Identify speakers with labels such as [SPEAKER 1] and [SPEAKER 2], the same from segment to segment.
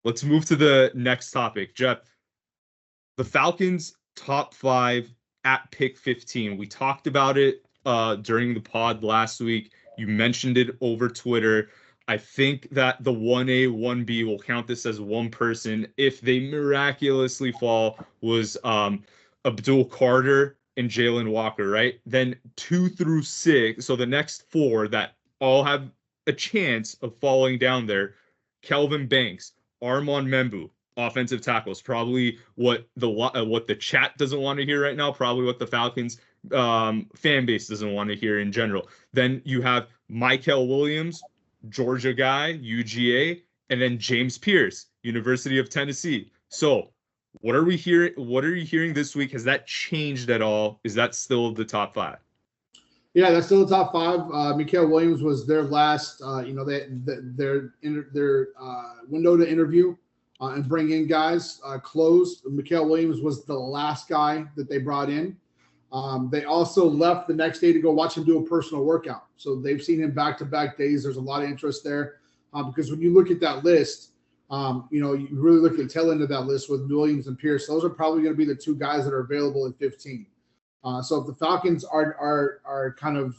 [SPEAKER 1] let's move to the next topic. Jeff, the Falcons top 5 at pick 15. We talked about it during the pod last week. You mentioned it over Twitter. I think that the 1A, 1B will count this as one person if they miraculously fall was Abdul Carter and Jalen Walker, right? Then 2 through 6, so the next 4 that all have a chance of falling down there, Kelvin Banks, Armand Membou, offensive tackles, probably what the chat doesn't want to hear right now, probably what the Falcons fan base doesn't want to hear in general. Then you have Mykel Williams, Georgia guy, UGA, and then James Pearce, University of Tennessee. So what are we hearing? What are you hearing this week? Has that changed at all? Is that still the top 5?
[SPEAKER 2] Yeah, that's still the top 5. Mykel Williams was their last, their window to interview and bring in guys closed. Mykel Williams was the last guy that they brought in. They also left the next day to go watch him do a personal workout. So they've seen him back-to-back days. There's a lot of interest there because when you look at that list, you really look at the tail end of that list with Williams and Pearce. Those are probably going to be the 2 guys that are available at 15. So if the Falcons are kind of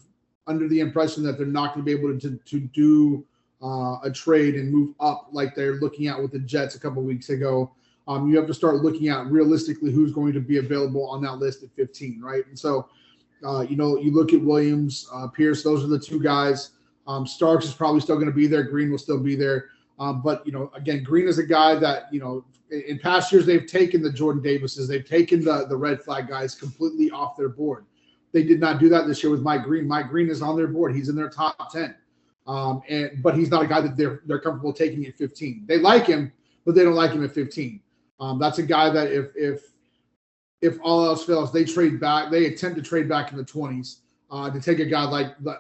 [SPEAKER 2] under the impression that they're not going to be able to do a trade and move up like they're looking at with the Jets a couple of weeks ago, you have to start looking at realistically who's going to be available on that list at 15, right? And so, you look at Williams, Pearce, those are the 2 guys. Starks is probably still going to be there. Green will still be there. But, again, Green is a guy that, in past years they've taken the Jordan Davises, they've taken the red flag guys completely off their board. They did not do that this year with Mike Green. Mike Green is on their board. He's in their top 10. But he's not a guy that they're comfortable taking at 15. They like him, but they don't like him at 15. That's a guy that if all else fails, they attempt to trade back in the 20s to take a guy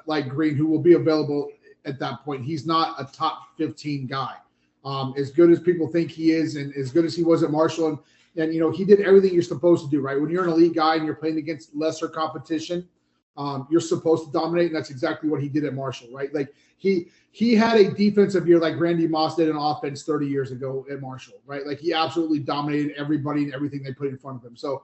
[SPEAKER 2] like Green, who will be available at that point. He's not a top 15 guy. As good as people think he is, and as good as he was at Marshall, and he did everything you're supposed to do, right? When you're an elite guy and you're playing against lesser competition, you're supposed to dominate, and that's exactly what he did at Marshall, right? Like he had a defensive year like Randy Moss did an offense 30 years ago at Marshall, right? Like he absolutely dominated everybody and everything they put in front of him. So,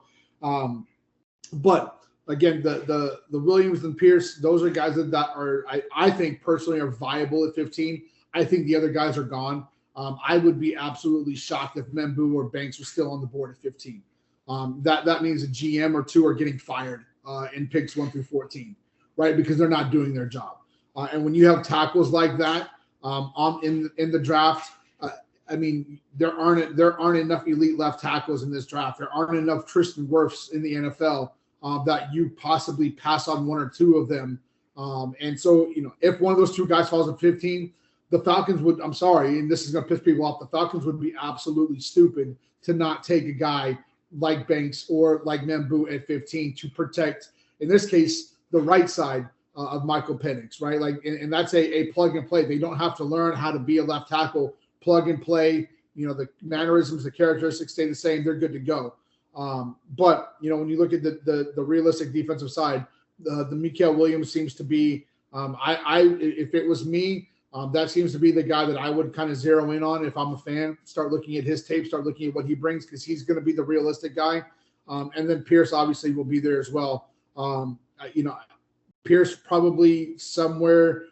[SPEAKER 2] but again, the Williams and Pearce, those are guys that are I think personally are viable at 15. I think the other guys are gone. I would be absolutely shocked if Membou or Banks were still on the board at 15. That means a GM or 2 are getting fired in picks 1 through 14, right? Because they're not doing their job. And when you have tackles like that in the draft, there aren't enough elite left tackles in this draft. There aren't enough Tristan Wirfs in the NFL that you possibly pass on 1 or 2 of them. And so, if one of those 2 guys falls at 15, the Falcons would, I'm sorry, and this is going to piss people off, the Falcons would be absolutely stupid to not take a guy like Banks or like Membou at 15 to protect, in this case, the right side of Michael Penix, right? And that's a plug and play. They don't have to learn how to be a left tackle, plug and play. The mannerisms, the characteristics stay the same. They're good to go. But when you look at the realistic defensive side, the Mykel Williams seems to be, if it was me, that seems to be the guy that I would kind of zero in on if I'm a fan. Start looking at his tape, start looking at what he brings, because he's going to be the realistic guy. And then Pearce obviously will be there as well. Pearce probably somewhere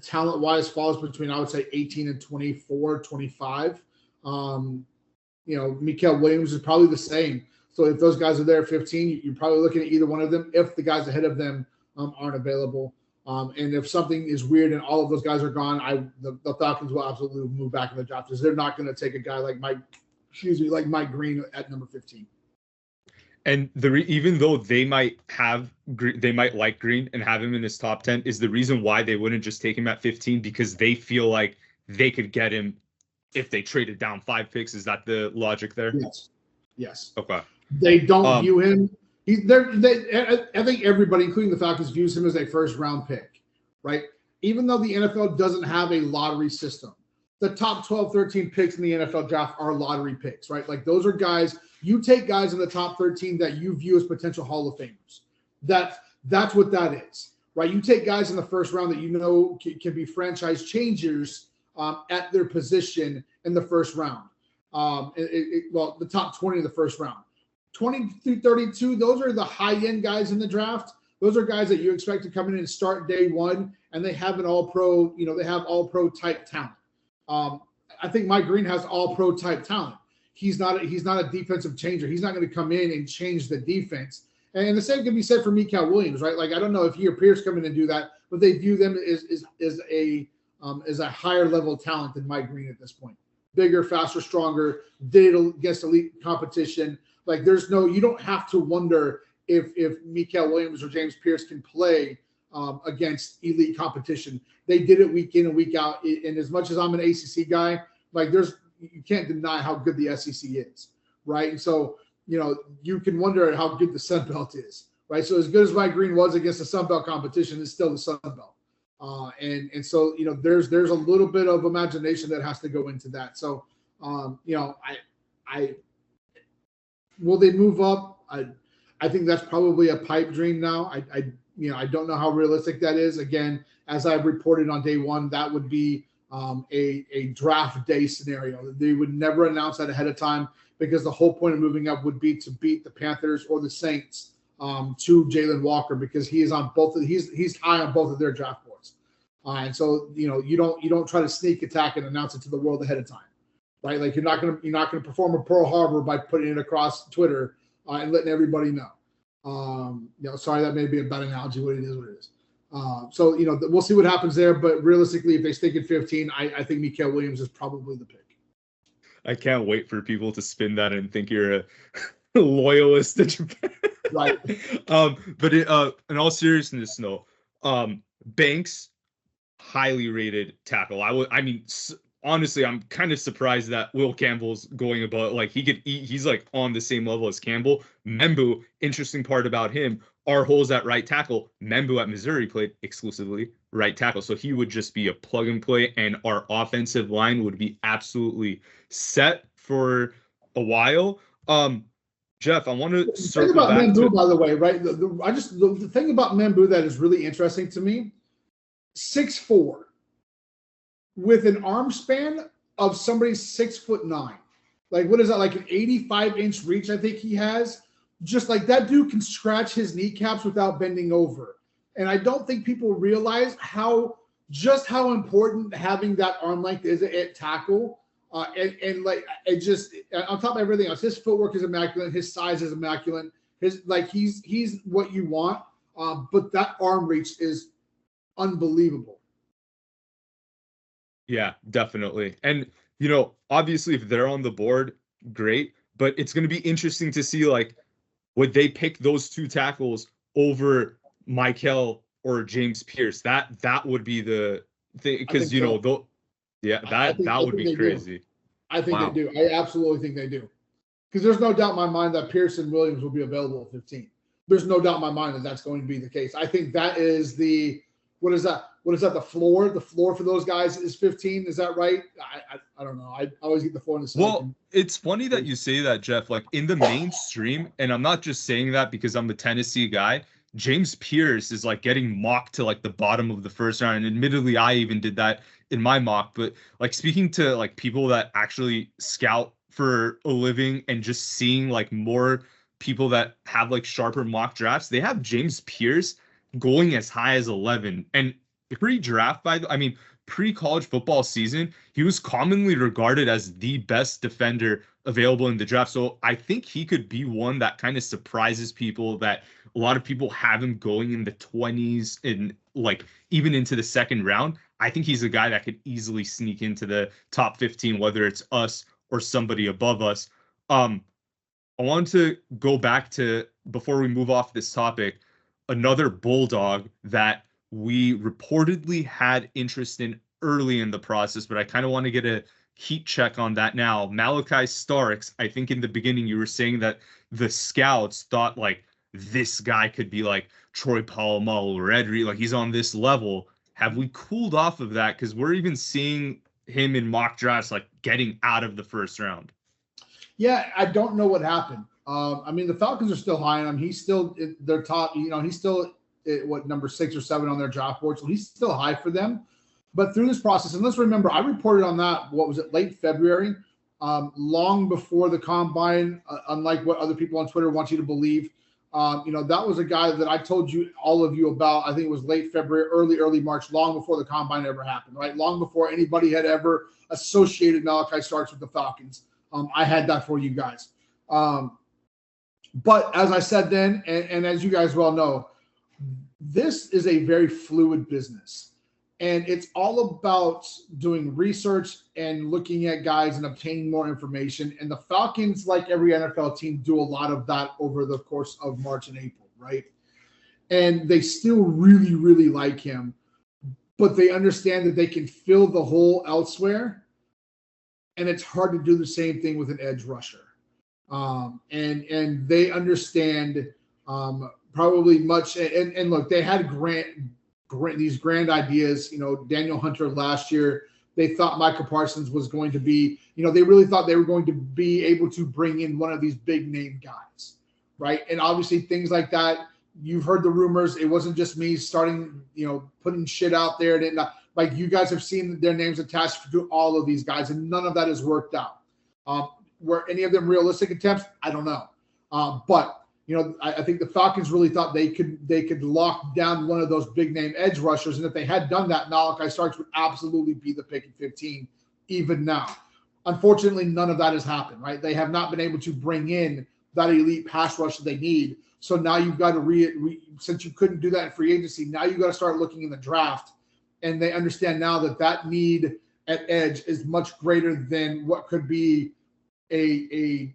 [SPEAKER 2] talent-wise falls between, I would say, 18 and 24, 25. Mykel Williams is probably the same. So if those guys are there at 15, you're probably looking at either one of them if the guys ahead of them aren't available. And if something is weird and all of those guys are gone, the Falcons will absolutely move back in the draft because they're not going to take a guy like Mike Green at number 15.
[SPEAKER 1] And even though they might like Green and have him in his top 10, is the reason why they wouldn't just take him at 15 because they feel like they could get him if they traded down 5 picks. Is that the logic there?
[SPEAKER 2] Yes.
[SPEAKER 1] Okay.
[SPEAKER 2] They don't view him. I think everybody, including the Falcons, views him as a first-round pick, right? Even though the NFL doesn't have a lottery system, the top 12, 13 picks in the NFL draft are lottery picks, right? Like those are guys, you take guys in the top 13 that you view as potential Hall of Famers. That's what that is, right? You take guys in the first round that can be franchise changers at their position, in the first round. Well, the top 20 in the first round. 20 through 32, those are the high-end guys in the draft. Those are guys that you expect to come in and start day one, and they have an all-pro, they have all-pro type talent. I think Mike Green has all-pro type talent. He's not a defensive changer. He's not going to come in and change the defense. And the same can be said for Mykel Williams, right? Like, I don't know if he or Pearce come in and do that, but they view them as a higher level talent than Mike Green at this point. Bigger, faster, stronger, did it against elite competition. Like, you don't have to wonder if Mykel Williams or James Pearce can play against elite competition. They did it week in and week out. And as much as I'm an ACC guy, like, you can't deny how good the SEC is, right? And so, you can wonder how good the Sun Belt is, right? So as good as Mike Green was against the Sun Belt competition, it's still the Sun Belt. And so, there's a little bit of imagination that has to go into that. So, will they move up? I think that's probably a pipe dream now. I don't know how realistic that is. Again, as I reported on day one, that would be a draft day scenario. They would never announce that ahead of time, because the whole point of moving up would be to beat the Panthers or the Saints to Jalen Walker, because he is on he's high on both of their draft boards. And so, you don't try to sneak attack and announce it to the world ahead of time, right? Like, you're not gonna perform a Pearl Harbor by putting it across Twitter and letting everybody know. Sorry, that may be a bad analogy. What it is. So, we'll see what happens there. But realistically, if they stick at 15, I think Mykel Williams is probably the pick.
[SPEAKER 1] I can't wait for people to spin that and think you're a loyalist to Japan.
[SPEAKER 2] Right.
[SPEAKER 1] But in all seriousness, though, Banks, highly rated tackle. Honestly, I'm kind of surprised that Will Campbell's going about, like, he's like on the same level as Campbell. Membou, interesting part about him, our holes at right tackle. Membou at Missouri played exclusively right tackle, so he would just be a plug and play, and our offensive line would be absolutely set for a while. Jeff, I want to circle back
[SPEAKER 2] about Membou, by the way, right? The thing about Membou that is really interesting to me, 6'4", with an arm span of somebody 6'9". Like, what is that? Like an 85-inch reach, I think he has. Just like, that dude can scratch his kneecaps without bending over. And I don't think people realize how important having that arm length is at tackle. And like, it just, on top of everything else, his footwork is immaculate. His size is immaculate. He's what you want. But that arm reach is unbelievable.
[SPEAKER 1] Yeah, definitely. And, obviously, if they're on the board, great. But it's going to be interesting to see, like, would they pick those two tackles over Mykel or James Pearce? That would be the thing, because, that would be crazy.
[SPEAKER 2] I think they do. I absolutely think they do. Because there's no doubt in my mind that Pearce and Williams will be available at 15. There's no doubt in my mind that that's going to be the case. I think that is what is that? The floor? The floor for those guys is 15. Is that right? I don't know. I always get the floor in the second.
[SPEAKER 1] Well, it's funny that you say that, Jeff. Like, in the mainstream, and I'm not just saying that because I'm a Tennessee guy, James Pearce is like getting mocked to like the bottom of the first round. And admittedly, I even did that in my mock. But like, speaking to like people that actually scout for a living and just seeing like more people that have like sharper mock drafts, they have James Pearce going as high as 11. And pre-draft, pre-college football season, he was commonly regarded as the best defender available in the draft. So I think he could be one that kind of surprises people, that a lot of people have him going in the 20s and like even into the second round. I think he's a guy that could easily sneak into the top 15, whether it's us or somebody above us. I want to go back to, before we move off this topic, another Bulldog that we reportedly had interest in early in the process, but I kind of want to get a heat check on that now. Malachi Starks, I think in the beginning you were saying that the scouts thought like this guy could be like Troy Polamalu or Ed Reed, like he's on this level. Have we cooled off of that? Because we're even seeing him in mock drafts like getting out of the first round.
[SPEAKER 2] Yeah, I don't know what happened. The Falcons are still high on him. He's still their top, he's still at number 6 or 7 on their draft board. So he's still high for them. But through this process, and let's remember, I reported on that, what was it, late February, long before the combine, unlike what other people on Twitter want you to believe. That was a guy that I told you, all of you about. I think it was late February, early March, long before the combine ever happened, right? Long before anybody had ever associated Mykel Starks with the Falcons. I had that for you guys. But as I said then, and as you guys well know, this is a very fluid business. And it's all about doing research and looking at guys and obtaining more information. And the Falcons, like every NFL team, do a lot of that over the course of March and April, right? And they still really, really like him. But they understand that they can fill the hole elsewhere. And it's hard to do the same thing with an edge rusher. And they understand probably much. And look, they had these grand ideas. Daniel Hunter last year, they thought Micah Parsons was going to be, they really thought they were going to be able to bring in one of these big name guys, right? And obviously things like that, you've heard the rumors. It wasn't just me starting, putting shit out there. And like you guys have seen their names attached to all of these guys, and none of that has worked out. Were any of them realistic attempts? I don't know. But I think the Falcons really thought they could lock down one of those big name edge rushers, and if they had done that, Mykel Starks would absolutely be the pick at 15, even now. Unfortunately, none of that has happened. Right? They have not been able to bring in that elite pass rush that they need. So now you've got to since you couldn't do that in free agency, now you've got to start looking in the draft, and they understand now that need at edge is much greater than what could be an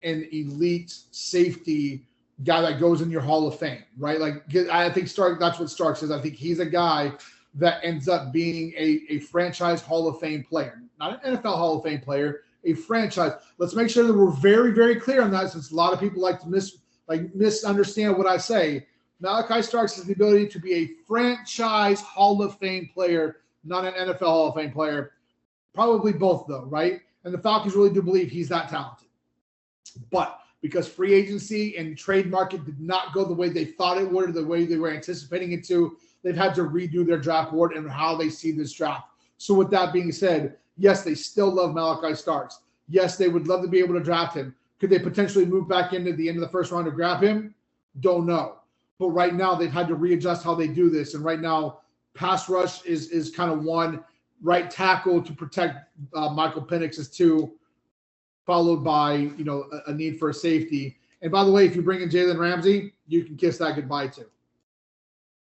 [SPEAKER 2] elite safety guy that goes in your Hall of Fame, right? Like, I think that's what Starks is. I think he's a guy that ends up being a franchise Hall of Fame player, not an NFL Hall of Fame player, a franchise. Let's make sure that we're very, very clear on that, since a lot of people like to misunderstand what I say. Mykel Starks has the ability to be a franchise Hall of Fame player, not an NFL Hall of Fame player. Probably both, though, right? And the Falcons really do believe he's that talented. But because free agency and trade market did not go the way they thought it would, or the way they were anticipating it to, they've had to redo their draft board and how they see this draft. So with that being said, yes, they still love Mykel Starks. Yes, they would love to be able to draft him. Could they potentially move back into the end of the first round to grab him? Don't know. But right now they've had to readjust how they do this. And right now, pass rush is kind of one. Right tackle to protect Michael Penix is two, followed by a need for a safety. And by the way, if you bring in Jalen Ramsey, you can kiss that goodbye too.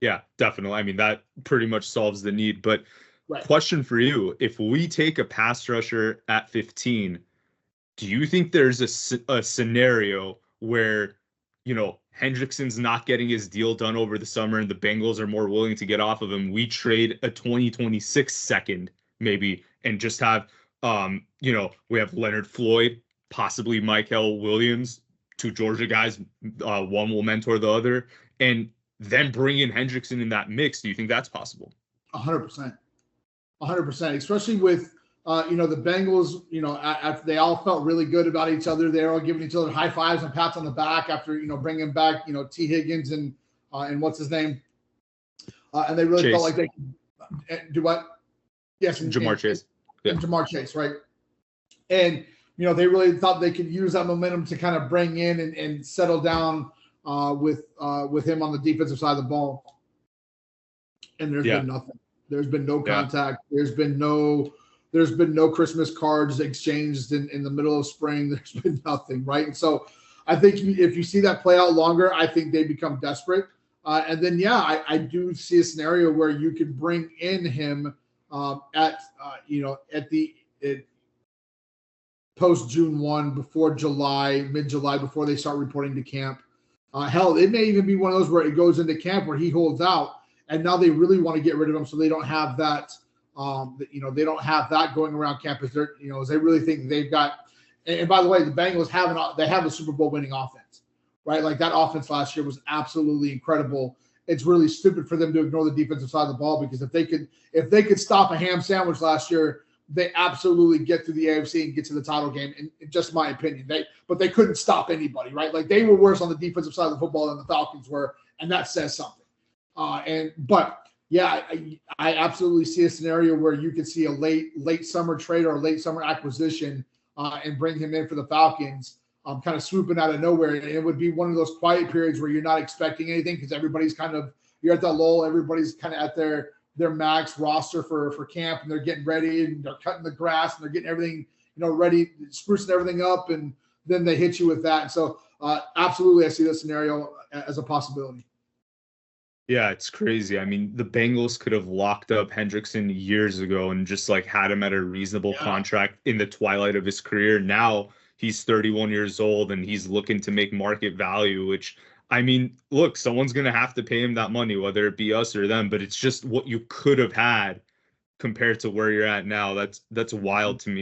[SPEAKER 1] Yeah, definitely. I mean, that pretty much solves the need. But
[SPEAKER 2] right.
[SPEAKER 1] Question for you: if we take a pass rusher at 15, do you think there's a scenario where Hendrickson's not getting his deal done over the summer and the Bengals are more willing to get off of him? We trade a 2026 second maybe and just have we have Leonard Floyd, possibly Mykel Williams, two Georgia guys, one will mentor the other, and then bring in Hendrickson in that mix. Do you think that's possible?
[SPEAKER 2] 100%. 100%, especially with the Bengals, after they all felt really good about each other. They're all giving each other high fives and pats on the back after, bringing back, T. Higgins and what's his name. And they really felt like they could do what? Yes.
[SPEAKER 1] Jamar Chase.
[SPEAKER 2] Yeah. And Jamar Chase, right. And, they really thought they could use that momentum to kind of bring in and settle down with him on the defensive side of the ball. And there's been nothing. There's been no contact. Yeah. There's been no Christmas cards exchanged in the middle of spring. There's been nothing, right? And so I think if you see that play out longer, I think they become desperate. And then, I do see a scenario where you could bring in him at post June 1, before July, mid-July, before they start reporting to camp. Hell, it may even be one of those where it goes into camp where he holds out, and now they really want to get rid of him so they don't have that. They don't have that going around campus. They really think they've got. And by the way, the Bengals have a Super Bowl winning offense, right? Like, that offense last year was absolutely incredible. It's really stupid for them to ignore the defensive side of the ball, because if they could stop a ham sandwich last year, they absolutely get to the AFC and get to the title game. In just my opinion, but they couldn't stop anybody, right? Like, they were worse on the defensive side of the football than the Falcons were, and that says something. But Yeah, I absolutely see a scenario where you could see a late summer trade or a late summer acquisition and bring him in for the Falcons, kind of swooping out of nowhere. And it would be one of those quiet periods where you're not expecting anything because everybody's kind of, you're at that lull. Everybody's kind of at their max roster for camp, and they're getting ready and they're cutting the grass and they're getting everything, ready, sprucing everything up, and then they hit you with that. And so absolutely, I see this scenario as a possibility.
[SPEAKER 1] Yeah, it's crazy. I mean, the Bengals could have locked up Hendrickson years ago and just like had him at a reasonable contract in the twilight of his career. Now he's 31 years old and he's looking to make market value, which, I mean, look, someone's going to have to pay him that money, whether it be us or them, but it's just what you could have had compared to where you're at now. That's wild to me.